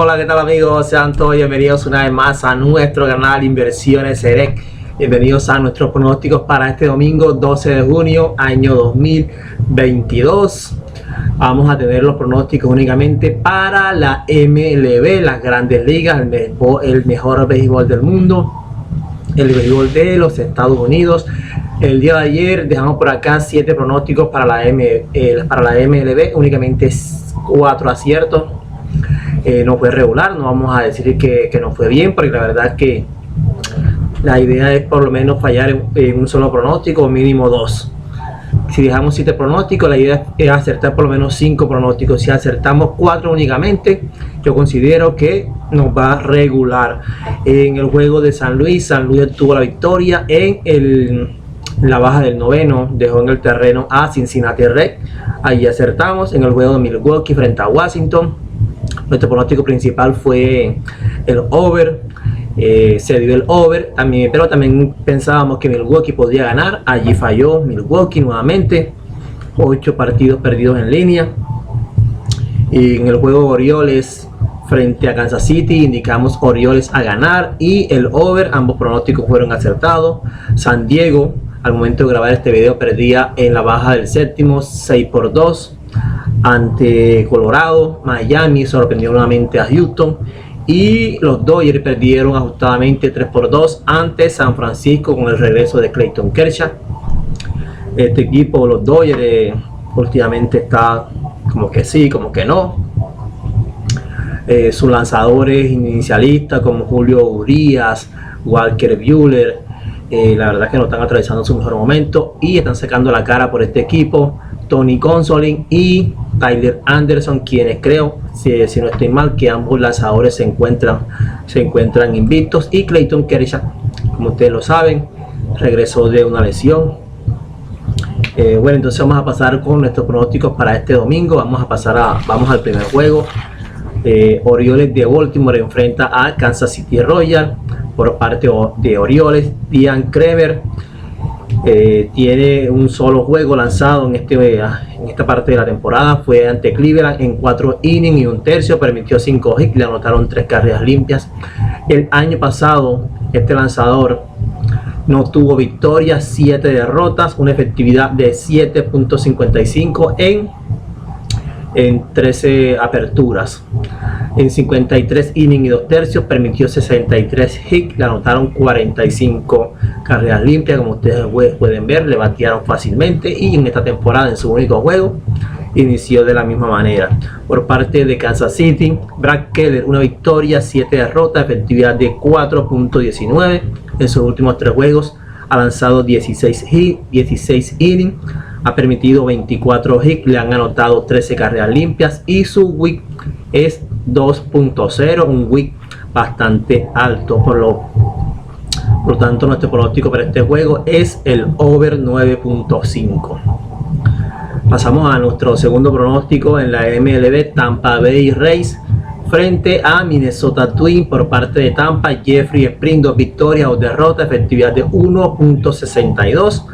Hola, ¿qué tal amigos? Sean todos bienvenidos una vez más a nuestro canal Inversiones Serec. Bienvenidos a nuestros pronósticos para este domingo 12 de junio, año 2022. Vamos a tener los pronósticos únicamente para la MLB, las grandes ligas, el mejor béisbol del mundo, el béisbol de los Estados Unidos. El día de ayer dejamos por acá 7 pronósticos para la MLB, únicamente 4 aciertos. No fue regular, no vamos a decir que no fue bien, porque la verdad es que la idea es por lo menos fallar en un solo pronóstico, o mínimo 2. Si dejamos 7 pronósticos, la idea es acertar por lo menos 5 pronósticos. Si acertamos 4 únicamente, yo considero que nos va a regular. En el juego de San Luis obtuvo la victoria en la baja del noveno, dejó en el terreno a Cincinnati Reds. Ahí acertamos. En el juego de Milwaukee frente a Washington, nuestro pronóstico principal fue el over. Se dio el over también, pero también pensábamos que Milwaukee podía ganar. Allí falló Milwaukee nuevamente. 8 partidos perdidos en línea. Y en el juego Orioles frente a Kansas City indicamos Orioles a ganar y el over. Ambos pronósticos fueron acertados. San Diego, al momento de grabar este video, perdía en la baja del séptimo 6-2 ante Colorado. Miami sorprendió nuevamente a Houston y los Dodgers perdieron ajustadamente 3-2 ante San Francisco con el regreso de Clayton Kershaw. Este equipo, los Dodgers, últimamente está como que sí, como que no. Sus lanzadores inicialistas como Julio Urias, Walker Buehler, la verdad que no están atravesando su mejor momento y están sacando la cara por este equipo. Tony Gonsolin y Tyler Anderson, quienes creo, si no estoy mal, que ambos lanzadores se encuentran invictos, y Clayton Kershaw, como ustedes lo saben, regresó de una lesión. Bueno, entonces vamos a pasar con nuestros pronósticos para este domingo. Vamos al primer juego. Orioles de Baltimore enfrenta a Kansas City Royals. Por parte de Orioles, Ian Kremer tiene un solo juego lanzado en esta parte de la temporada. Fue ante Cleveland en 4 innings y 1/3, permitió 5 hits, le anotaron 3 carreras limpias. El año pasado este lanzador no tuvo victorias, 7 derrotas, una efectividad de 7.55 en 13 aperturas. En 53 innings y 2/3 permitió 63 hits, le anotaron 45 carreras limpias. Como ustedes pueden ver, le batearon fácilmente, y en esta temporada, en su único juego, inició de la misma manera. Por parte de Kansas City, Brad Keller, una victoria, 7 derrotas, efectividad de 4.19 en sus últimos 3 juegos. Ha lanzado 16 hits, 16 innings, ha permitido 24 hits, le han anotado 13 carreras limpias y su WHIP es 2.0, un WHIP bastante alto. Por lo tanto, nuestro pronóstico para este juego es el over 9.5. Pasamos a nuestro segundo pronóstico en la MLB. Tampa Bay Rays frente a Minnesota Twins. Por parte de Tampa, Jeffrey Springs, 2 victorias o derrotas, efectividad de 1.62.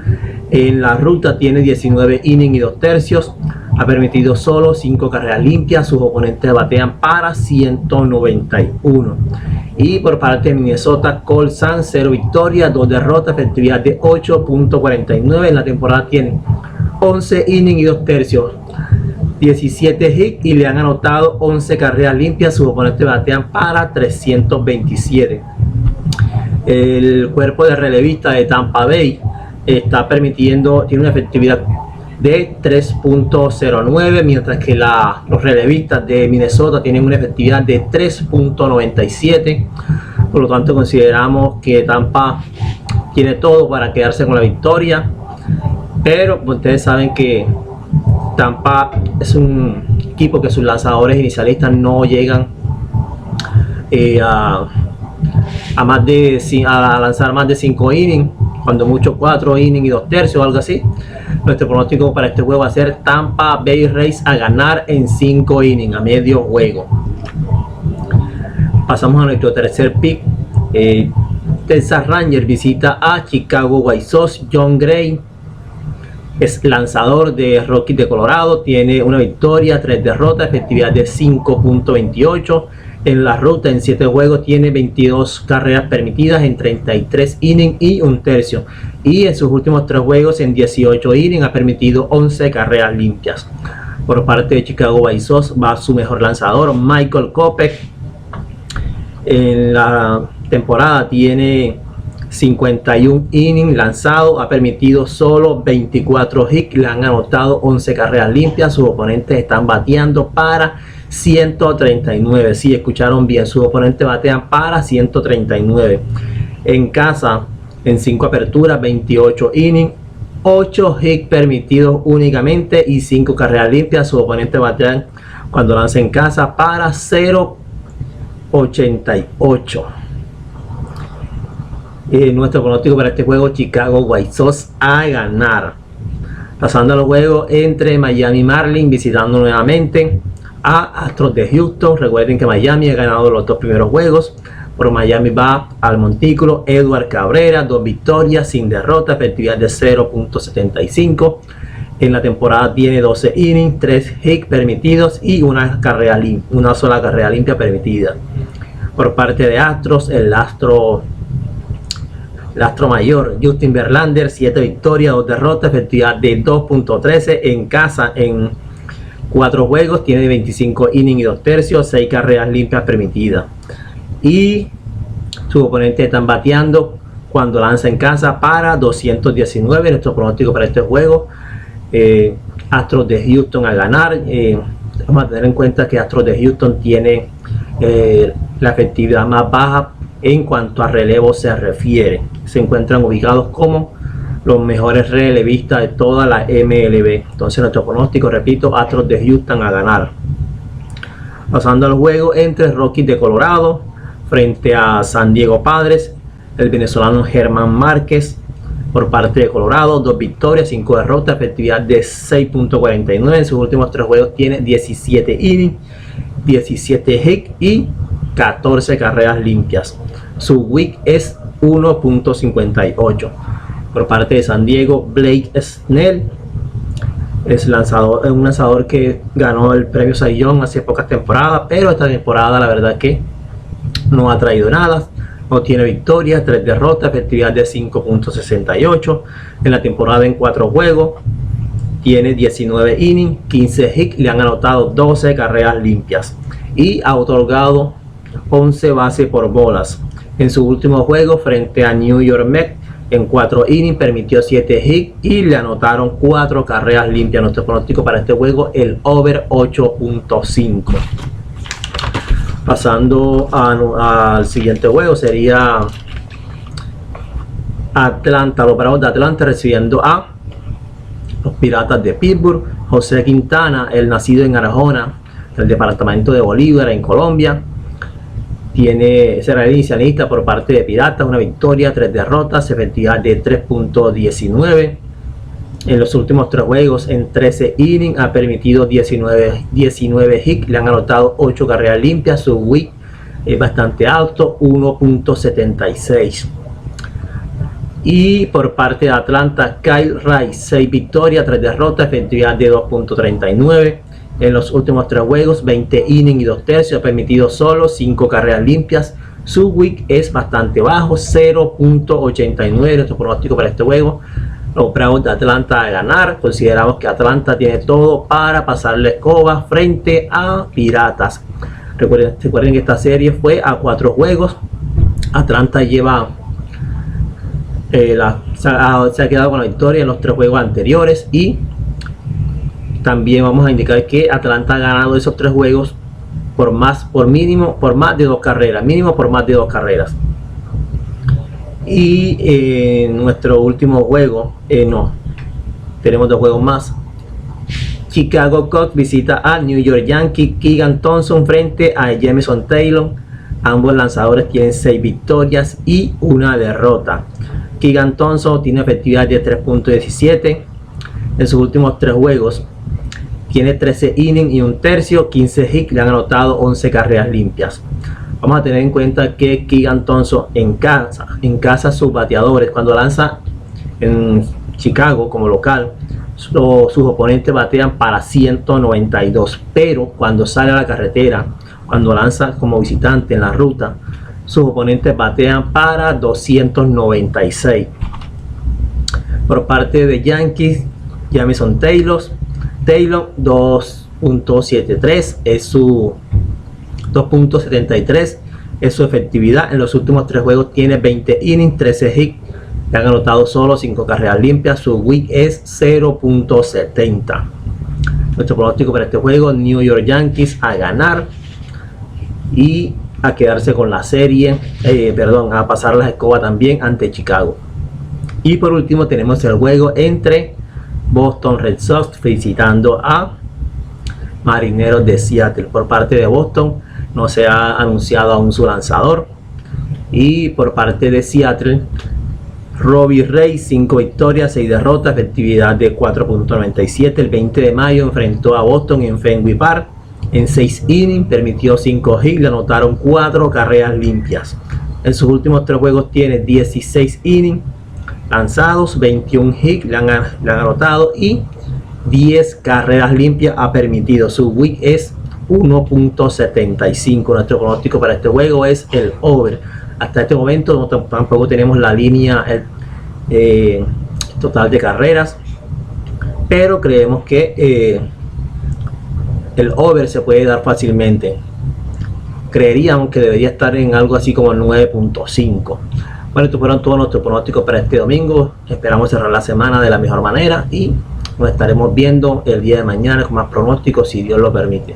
En la ruta tiene 19 innings y 2/3, ha permitido solo 5 carreras limpias, sus oponentes batean para 191. Y por parte de Minnesota, Cole Sun, 0 victorias, 2 derrotas, efectividad de 8.49. En la temporada tiene 11 innings y 2/3, 17 hits y le han anotado 11 carreras limpias, sus oponentes batean para 327. El cuerpo de relevista de Tampa Bay está permitiendo, tiene una efectividad de 3.09, mientras que los relevistas de Minnesota tienen una efectividad de 3.97. Por lo tanto, consideramos que Tampa tiene todo para quedarse con la victoria, pero ustedes saben que Tampa es un equipo que sus lanzadores inicialistas no llegan a lanzar más de 5 innings, cuando mucho 4 innings y 2/3 o algo así. Nuestro pronóstico para este juego va a ser Tampa Bay Rays a ganar en 5 innings, a medio juego. Pasamos a nuestro tercer pick. Texas Rangers visita a Chicago White Sox. John Gray es lanzador de Rockies de Colorado, tiene una victoria, 3 derrotas, efectividad de 5.28. En la ruta, en 7 juegos, tiene 22 carreras permitidas en 33 innings y un tercio. Y en sus últimos 3 juegos, en 18 innings, ha permitido 11 carreras limpias. Por parte de Chicago White Sox va su mejor lanzador, Michael Kopech. En la temporada tiene 51 innings lanzados, ha permitido solo 24 hits, le han anotado 11 carreras limpias. Sus oponentes están bateando para 139. Si escucharon bien, sus oponentes batean para 139. En casa, en 5 aperturas, 28 innings, 8 hits permitidos únicamente y 5 carreras limpias. Sus oponentes batean cuando lanza en casa para 0.88. Nuestro pronóstico para este juego: Chicago White Sox a ganar. Pasando a los juegos entre Miami Marlins visitando nuevamente a Astros de Houston. Recuerden que Miami ha ganado los 2 primeros juegos. Por Miami va al montículo Edward Cabrera, 2 victorias sin derrota, efectividad de 0.75. En la temporada tiene 12 innings, 3 hits permitidos y una sola carrera limpia permitida. Por parte de Astros, el astro mayor Justin Verlander, 7 victorias, 2 derrotas, efectividad de 2.13. En casa, en 4 juegos, tiene 25 innings y 2 tercios, 6 carreras limpias permitidas. Y sus oponentes están bateando cuando lanza en casa para 219. Nuestro pronóstico para este juego: Astros de Houston a ganar. Vamos a tener en cuenta que Astros de Houston tiene la efectividad más baja en cuanto a relevo se refiere. Se encuentran ubicados como los mejores relevistas de toda la MLB. Entonces nuestro pronóstico, repito, Astros de Houston a ganar. Pasando al juego entre Rockies de Colorado frente a San Diego Padres, el venezolano Germán Márquez por parte de Colorado, 2 victorias, 5 derrotas, efectividad de 6.49. En sus últimos 3 juegos tiene 17 innings, 17 hits y 14 carreras limpias. Su WHIP es 1.58. Por parte de San Diego, Blake Snell es un lanzador que ganó el premio Cy Young hace pocas temporadas, pero esta temporada la verdad que no ha traído nada. No tiene victorias, 3 derrotas, efectividad de 5.68. En la temporada, en 4 juegos, tiene 19 innings, 15 hits, le han anotado 12 carreras limpias y ha otorgado 11 bases por bolas. En su último juego frente a New York Mets, en 4 innings permitió 7 hits y le anotaron 4 carreras limpias. Nuestro pronóstico para este juego: el over 8.5. Pasando al siguiente juego, sería Atlanta, los Bravos de Atlanta recibiendo a los Piratas de Pittsburgh. José Quintana, el nacido en Arjona, del departamento de Bolívar, en Colombia, será el inicialista por parte de Piratas. Una victoria, 3 derrotas, efectividad de 3.19. En los últimos 3 juegos, en 13 innings, ha permitido 19 hits, le han anotado 8 carreras limpias. Su WHIP es bastante alto, 1.76. Y por parte de Atlanta, Kyle Wright, 6 victorias, 3 derrotas, efectividad de 2.39. En los últimos 3 juegos, 20 innings y 2 tercios, ha permitido solo 5 carreras limpias. Su WHIP es bastante bajo, 0.89. Nuestro pronóstico para este juego: los Bravos de Atlanta a ganar. Consideramos que Atlanta tiene todo para pasarle escoba frente a Piratas. Recuerden que esta serie fue a 4 juegos. Atlanta lleva se ha quedado con la victoria en los 3 juegos anteriores, y también vamos a indicar que Atlanta ha ganado esos 3 juegos por más de 2 carreras, mínimo por más de 2 carreras. Y en nuestro último juego, tenemos 2 juegos más. Chicago Cubs visita a New York Yankees. Keegan Thompson frente a Jameson Taylor. Ambos lanzadores tienen 6 victorias y 1 derrota. Keegan Thompson tiene efectividad de 3.17. En sus últimos 3 juegos tiene 13 innings y 1 tercio, 15 hits, le han anotado 11 carreras limpias. Vamos a tener en cuenta que Keegan Thompson en casa sus bateadores, cuando lanza en Chicago como local, sus oponentes batean para 192, pero cuando sale a la carretera, cuando lanza como visitante en la ruta, sus oponentes batean para 296. Por parte de Yankees, Jameson Taylor 2.73 es su 2.73 es su efectividad. En los últimos 3 juegos tiene 20 innings, 13 hits, le han anotado solo 5 carreras limpias. Su WHIP es 0.70. Nuestro pronóstico para este juego: New York Yankees a ganar y a quedarse con la serie, a pasar la escoba también ante Chicago. Y por último tenemos el juego entre Boston Red Sox visitando a Marineros de Seattle. Por parte de Boston no se ha anunciado aún su lanzador, y por parte de Seattle, Robbie Ray, 5 victorias, 6 derrotas, efectividad de 4.97. El 20 de mayo enfrentó a Boston en Fenway Park. En 6 innings permitió 5 hits, le anotaron 4 carreras limpias. En sus últimos 3 juegos tiene 16 innings lanzados, 21 hits le han anotado y 10 carreras limpias ha permitido. Su WHIP es 1.75. Nuestro pronóstico para este juego es el over. Hasta este momento tampoco tenemos la línea total de carreras, pero creemos que el over se puede dar fácilmente. Creeríamos que debería estar en algo así como 9.5. Bueno, estos fueron todos nuestros pronósticos para este domingo. Esperamos cerrar la semana de la mejor manera y nos estaremos viendo el día de mañana con más pronósticos, si Dios lo permite.